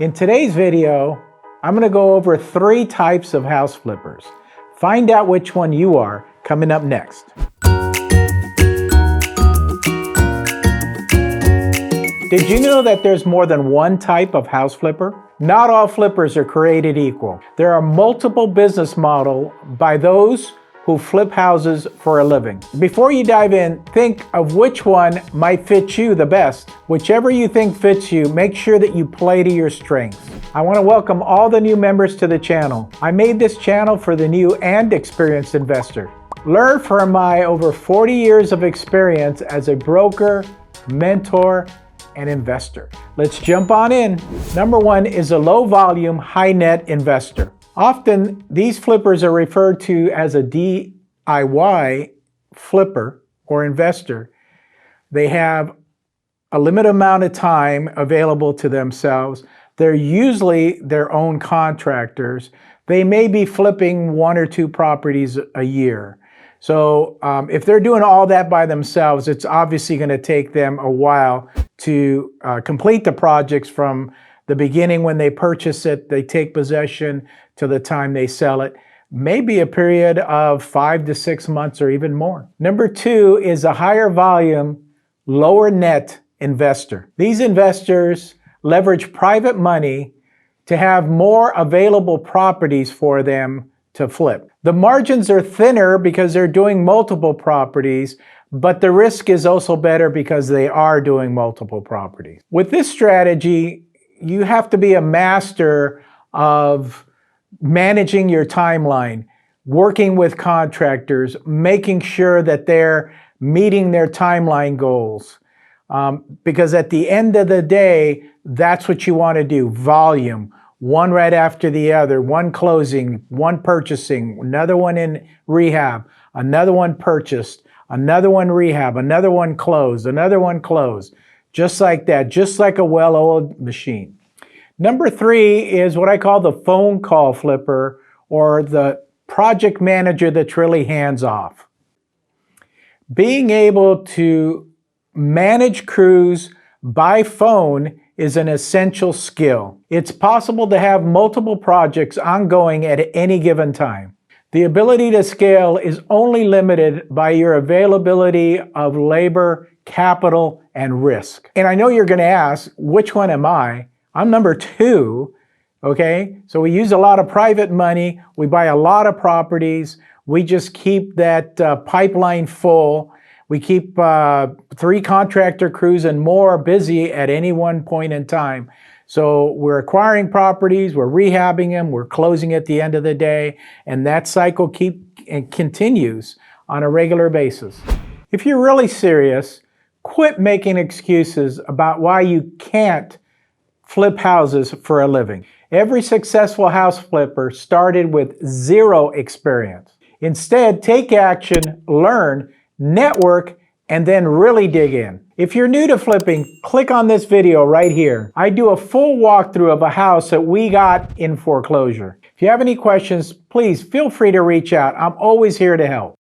In today's video, I'm going to go over 3 types of house flippers. Find out which one you are coming up next. Did you know that there's more than one type of house flipper? Not all flippers are created equal. There are multiple business models by those who flip houses for a living. Before you dive in, think of which one might fit you the best. Whichever you think fits you, make sure that you play to your strengths. I want to welcome all the new members to the channel. I made this channel for the new and experienced investor. Learn from my over 40 years of experience as a broker, mentor, and investor. Let's jump on in. Number 1 is a low volume, high net investor. Often these flippers are referred to as a DIY flipper or investor. They have a limited amount of time available to themselves. They're usually their own contractors. They may be flipping 1 or 2 properties a year. So if they're doing all that by themselves, it's obviously going to take them a while to complete the projects from the beginning when they purchase it, they take possession, to the time they sell it. Maybe a period of 5 to 6 months or even more. Number 2 is a higher volume, lower net investor. These investors leverage private money to have more available properties for them to flip. The margins are thinner because they're doing multiple properties, but the risk is also better because they are doing multiple properties. With this strategy, you have to be a master of managing your timeline, working with contractors, making sure that they're meeting their timeline goals. Because at the end of the day, that's what you want to do. Volume, one right after the other, one closing, one purchasing, another one in rehab, another one purchased, another one rehab, another one closed, another one closed. Just like that, just like a well-oiled machine. Number 3 is what I call the phone call flipper, or the project manager that's really hands-off. Being able to manage crews by phone is an essential skill. It's possible to have multiple projects ongoing at any given time. The ability to scale is only limited by your availability of labor, capital, and risk. And I know you're going to ask, which one am I? I'm number 2, okay? So we use a lot of private money. We buy a lot of properties. We just keep that pipeline full. We keep 3 contractor crews and more busy at any one point in time. So we're acquiring properties, we're rehabbing them, we're closing at the end of the day, and that cycle continues on a regular basis. If you're really serious, quit making excuses about why you can't flip houses for a living. Every successful house flipper started with 0 experience. Instead, take action, learn, network, and then really dig in. If you're new to flipping, click on this video right here. I do a full walkthrough of a house that we got in foreclosure. If you have any questions, please feel free to reach out. I'm always here to help.